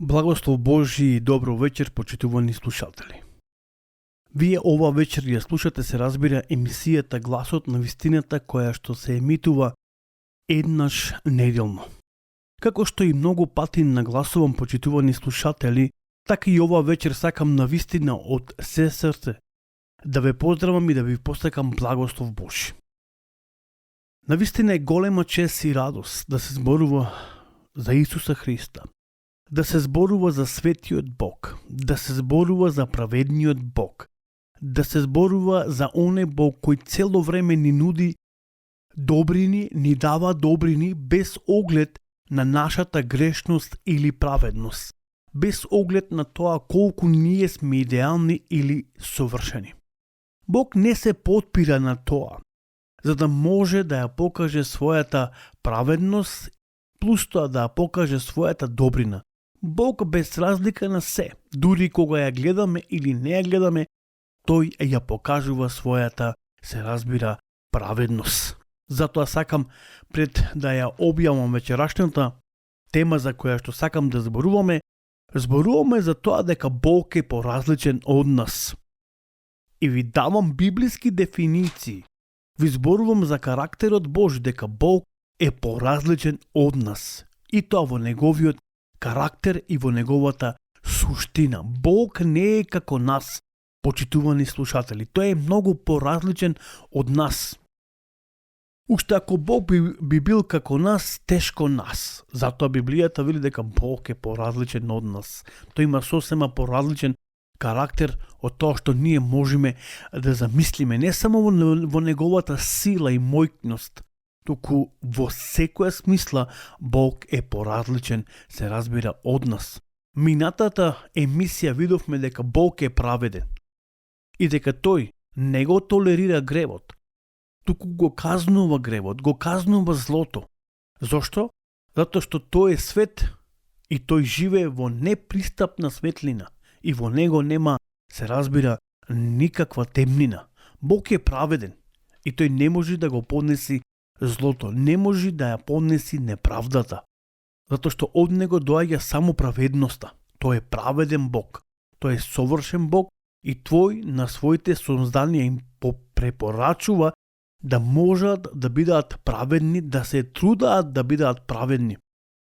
Благослов Божи и добро вечер, почитувани слушатели. Вие ова вечер ја слушате, се разбира, емисијата Гласот на вистината, која што се емитува еднаш неделно. Како што и многу пати нагласувам, почитувани слушатели, така и ова вечер сакам на вистина од се срце да ве поздравам и да ви посакам благослов Божи. На вистина е голема чест и радост да се зборува за Исуса Христа, да се зборува за светиот Бог, да се зборува за праведниот Бог, да се зборува за оне Бог кој цело време ни нуди добрини, ни дава добрини без оглед на нашата грешност или праведност, без оглед на тоа колку ние сме идеални или совршени. Бог не се потпира на тоа, за да може да ја покаже својата праведност, плюс тоа да ја покаже својата добрина. Бог без разлика на се, дури кога ја гледаме или не ја гледаме, тој ја покажува својата, се разбира, праведност. Затоа сакам, пред да ја објавам вечерашната тема за која што сакам да зборуваме за тоа дека Бог е поразличен од нас. И ви давам библиски дефиниции. Ви зборувам за карактерот Божи, дека Бог е поразличен од нас. И тоа во неговиот карактер и во неговата суштина. Бог не е како нас, почитувани слушатели. Тој е многу поразличен од нас. Уште ако Бог би бил како нас, тешко нас. Затоа Библијата вели дека Бог е поразличен од нас. Тој има сосема поразличен карактер од тоа што ние можеме да замислиме. Не само во неговата сила и мојност, туку во секоја смисла Бог е поразличен, се разбира, од нас. Минатата емисија видовме дека Бог е праведен и дека тој не го толерира гревот, туку го казнува гревот, го казнува злото. Зошто? Затоа што тој е свет и тој живее во непристапна светлина и во него нема, се разбира, никаква темнина. Бог е праведен и тој не може да го поднеси злото, не може да ја поднеси неправдата, затоа што од него доаѓа само праведноста. Тој е праведен Бог, тој е совршен Бог и тој на своите созданија им препорачува да можат да бидат праведни, да се трудаат да бидат праведни.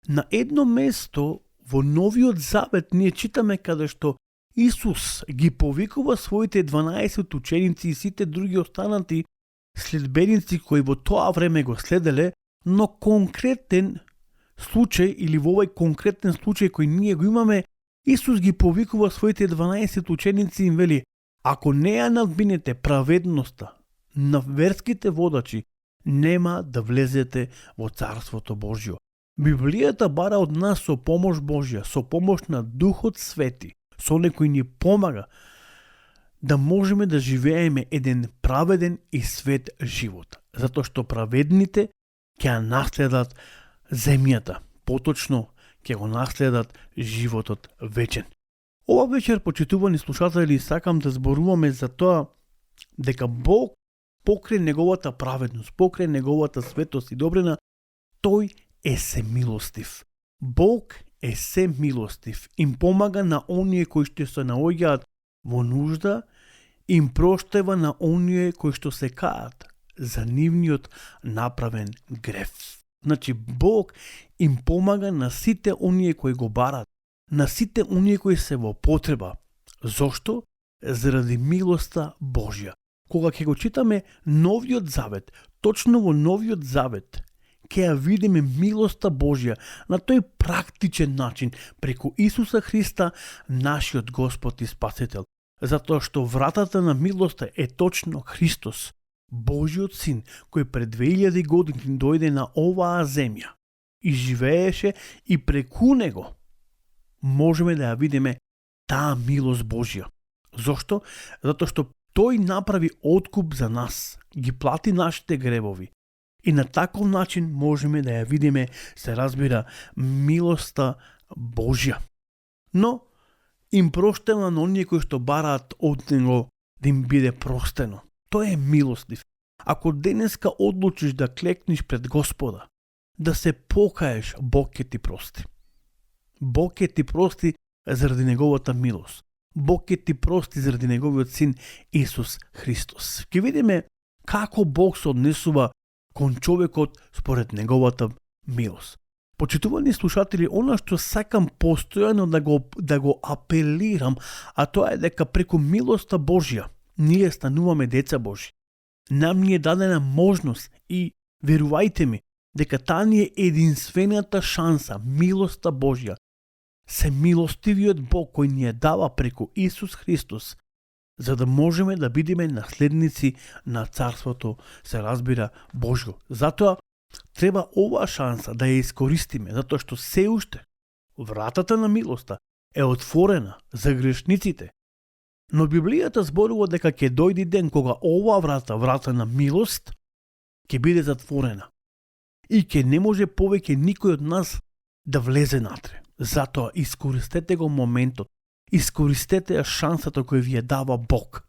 На едно место во Новиот Завет ние читаме каде што Исус ги повикува своите 12 ученици и сите други останати следбеници кои во тоа време го следеле, но конкретен случај или во овој конкретен случај кој ние го имаме, Исус ги повикува своите 12 ученици и им вели: ако не ја надминете праведноста на верските водачи, нема да влезете во Царството Божјо. Библијата бара од нас со помош Божја, со помош на Духот Свети, со некој ни помага да можеме да живееме еден праведен и свет живот. Затоа што праведните ќе ја наследат земјата, поточно ќе го наследат животот вечен. Ова вечер, почитувани слушатели, сакам да зборуваме за тоа дека Бог покрај неговата праведност, покрај неговата светост и добрина, тој е семилостив. Бог е семилостив. Им помага на оние кои што се наоѓаат во нужда, им проштева на оние кои што се каат за нивниот направен грев. Значи, Бог им помага на сите оние кои го барат, на сите оние кои се во потреба. Зошто? Заради милоста Божја. Кога ќе го читаме Новиот Завет, точно во Новиот Завет, ќе ја видиме милоста Божја на тој практичен начин преку Исуса Христа, нашиот Господ и Спасител. Затоа што вратата на милоста е точно Христос, Божиот Син, кој пред 2000 години дојде на оваа земја и живееше, и преку него можеме да ја видиме таа милост Божја. Зошто? Затоа што тој направи откуп за нас, ги плати нашите гревови. И на таков начин можеме да ја видиме, се разбира, милоста Божја. Но им проштева на оние кои што бараат од него да им биде простено. Тој е милостив. Ако денеска одлучиш да клекнеш пред Господа, да се покаеш, Бог ќе ти прости. Бог ќе ти прости заради неговата милост. Бог ќе ти прости заради неговиот син Исус Христос. Ќе видиме како Бог се однесува кон човекот според неговата милост. Почитувани слушатели, она што сакам постојано да го апелирам, а тоа е дека преку милоста Божја ние стануваме деца Божји. Нам ни е дадена можност и верувајте ми дека таа ни е единствената шанса, милоста Божја. Се милостивиот Бог кој ни ја дава преку Исус Христос, за да можеме да бидеме наследници на Царството, се разбира, Божјо. Затоа треба оваа шанса да ја искористиме, затоа што се уште вратата на милоста е отворена за грешниците. Но Библијата зборува дека ќе дојде ден кога оваа врата на милост, ќе биде затворена. И ќе не може повеќе никој од нас да влезе натре. Затоа искористете го моментот, искористете ја шансата која ви ја дава Бог.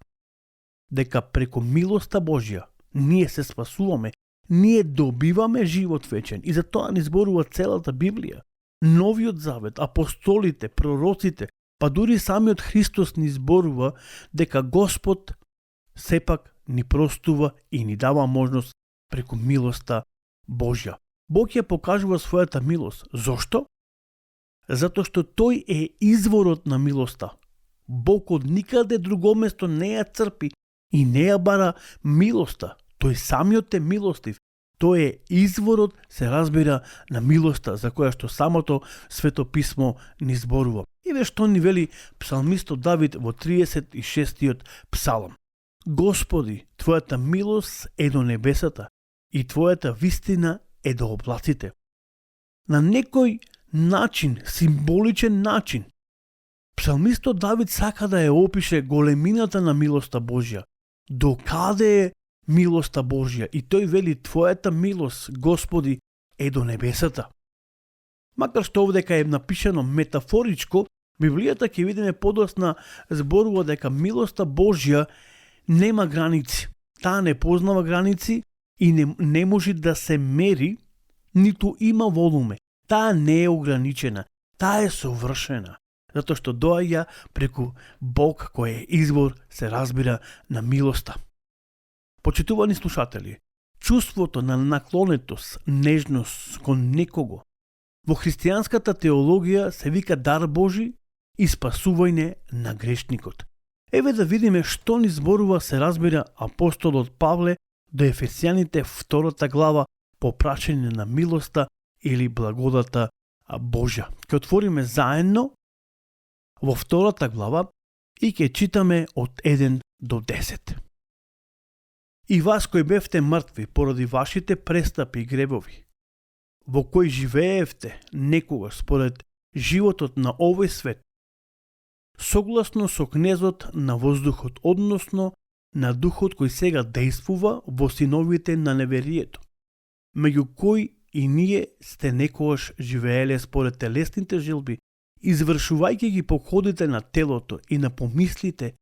Дека преку милоста Божја ние се спасуваме, ние добиваме живот вечен и за тоа ни зборува целата Библија. Новиот завет, апостолите, пророците, па дури самиот Христос ни зборува дека Господ сепак ни простува и ни дава можност преку милоста Божја. Бог ја покажува својата милост. Зошто? Затоа што тој е изворот на милоста. Бог од никаде друго место не ја црпи и не ја бара милоста. Тој самиот е милостив. Тој е изворот, се разбира, на милоста за која што самото Свето писмо ни зборува. Еве што ни вели псалмистот Давид во 36-тиот псалм. Господи, Твојата милост е до небесата и Твојата вистина е до облаците. На некој начин, символичен начин, псалмистот Давид сака да ја опише големината на милоста Божја. До каде е милоста Божја? И тој вели Твојата милост, Господи, е до небесата. Макар што овдека е напишано метафоричко, Библијата ќе видиме подосна зборува дека милоста Божја нема граници. Таа не познава граници и не може да се мери, ниту има волуме. Таа не е ограничена, таа е совршена, затоа што доаѓа преку Бог кој е извор, се разбира, на милоста. Почитувани слушатели, чувството на наклонетост, нежност кон некого во христијанската теологија се вика дар Божи и спасување на грешникот. Еве да видиме што ни зборува, се разбира, апостолот Павле до Ефесијаните 2 глава по прашање на милоста или благодата Божја. Ке отвориме заедно во 2 глава и ке читаме од 1 до 10. И вас кои бевте мртви поради вашите престапи и гребови, во кои живеевте некогаш според животот на овој свет, согласно со кнезот на воздухот, односно на духот кој сега действува во синовите на неверието, меѓу кои и ние сте некогаш живееле според телесните жилби, извршувајќи ги походите на телото и на помислите,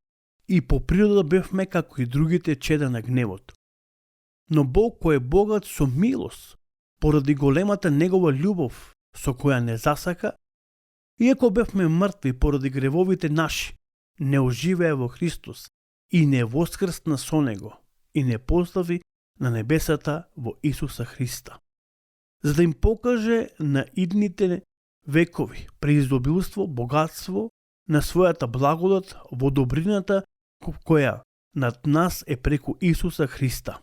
и по природа бевме како и другите чеда на гневот. Но Бог кој е богат со милост, поради големата негова љубов со која не засака, иако бевме мртви поради гревовите наши, не оживеа во Христос и не воскрсна со Него и не постави на небесата во Исуса Христа, за да им покаже на идните векови преизобилство, богатство на својата благодат во добрината која над нас е преку Исуса Христа.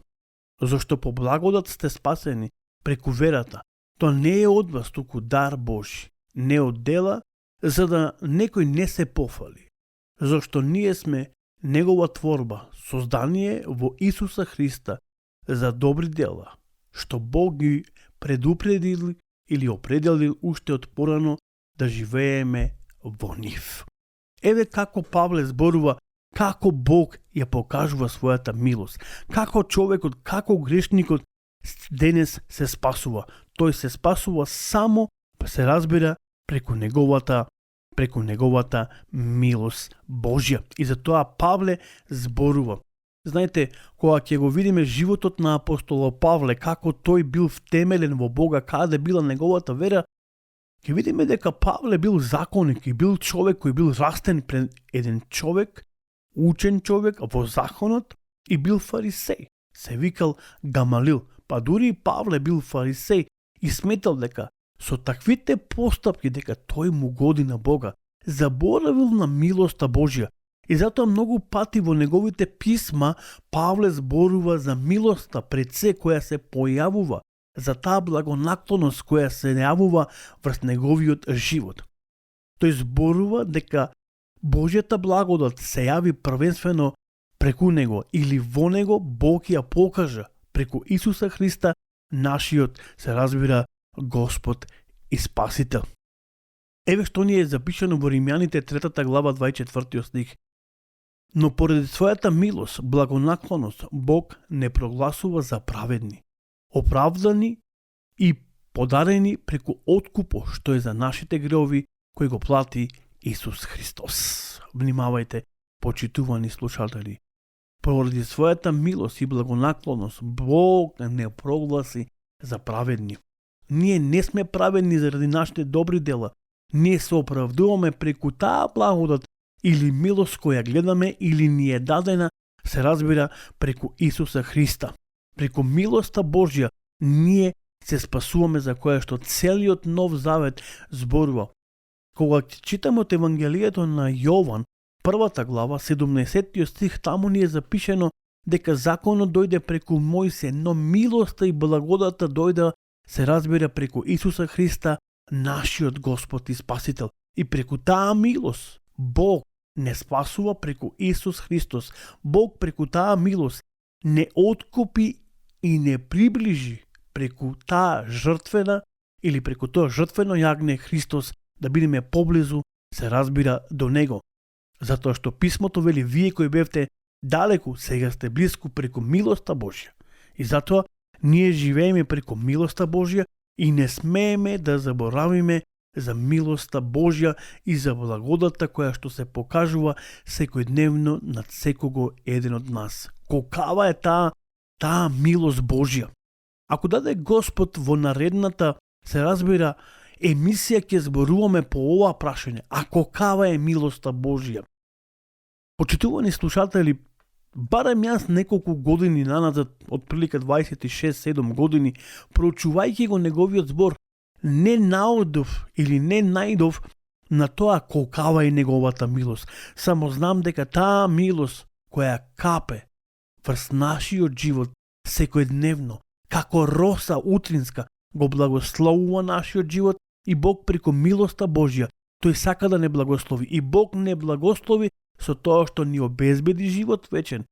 Зошто по благодат сте спасени преку верата. Тоа не е од вас, туку дар Божи, не од дела, за да некој не се пофали. Зошто ние сме Негова творба, создание во Исуса Христа за добри дела, што Бог ги предупредил или определил уште од порано да живееме во нив. Еве како Павле зборува како Бог ја покажува својата милост, како човекот, како грешникот денес се спасува. Тој се спасува само, се разбира, преку неговата милост Божја. И затоа Павле зборува. Знаете, кога ќе го видиме животот на апостола Павле, како тој бил втемелен во Бога, каде била неговата вера, ќе видиме дека Павле бил законник и бил човек кој бил растен пред еден човек, учен човек во законот и бил фарисеј. Се викал Гамалил, па дури и Павле бил фарисеј и сметал дека со таквите постапки дека тој му годи на Бога, заборавил на милоста Божја. И затоа многу пати во неговите писма Павле зборува за милоста пред се која се појавува, за таа благонаклоност која се најавува врз неговиот живот. Тој зборува дека Божјата благодат се јави првенствено преку него или во него Бог ја покажа преку Исуса Христа, нашиот, се разбира, Господ и Спасител. Еве што ни е запишано во Римјаните 3 глава 24 стих. Но поради својата милост, благонаклоност, Бог не прогласува за праведни, оправдани и подарени преку откупо што е за нашите греови кој го плати Исус Христос. Внимавајте, почитувани слушатели. Поради својата милост и благонаклоност, Бог не прогласи за праведни. Ние не сме праведни заради нашите добри дела. Ние се оправдуваме преку таа благодат или милост која гледаме или ни е дадена, се разбира, преку Исуса Христа. Преку милоста Божја ние се спасуваме, за која што целиот Нов Завет зборува. Кога читаме од Евангелието на Јован, 1 глава, 17 стих, таму ни е запишено дека законот дојде преку Мојсе, но милоста и благодата дојде, се разбира, преку Исуса Христа, нашиот Господ и Спасител. И преку таа милост Бог не спасува преку Исус Христос. Бог преку таа милост не откупи и не приближи преку таа жртвена или преку тоа жртвено јагне Христос да бидеме поблизу, се разбира, до Него. Затоа што писмото вели, вие кои бевте далеку, сега сте близко преку милоста Божја. И затоа ние живееме преку милоста Божја и не смееме да заборавиме за милоста Божја и за благодата која што се покажува секојдневно над секого еден од нас. Колкава е таа милост Божја. Ако даде Господ во наредната, се разбира, емисија ќе зборуваме по ова прашање, а колкава е милоста Божја. Почитувани слушатели, барем јас неколку години наназад, од прилика 26-7 години, проучувајќи го неговиот збор, не наодов или не најдов на тоа колкава е неговата милост. Само знам дека таа милост која капе врз нашиот живот секојдневно, како роса утринска, го благословува нашиот живот и Бог преку милоста Божја, тој сака да не благослови. И Бог не благослови со тоа што ни обезбеди живот вечен,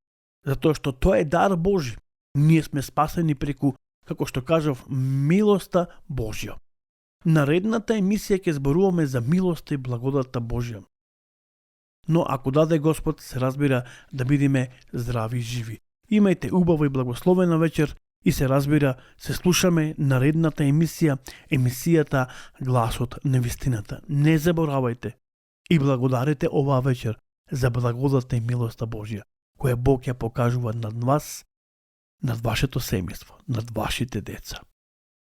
затоа што тоа е дар Божи. Ние сме спасени преку, како што кажав, милоста Божја. Наредната емисија ќе зборуваме за милоста и благодата Божја. Но ако даде Господ, се разбира, да бидеме здрави и живи. Имајте убава и благословена вечер и се разбира, се слушаме наредната емисија, емисијата Гласот на вистината. Не заборавајте и благодарете оваа вечер за благодата и милоста Божја, која Бог ја покажува над вас, над вашето семејство, над вашите деца.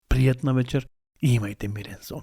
Пријатна вечер и имајте мирен сон.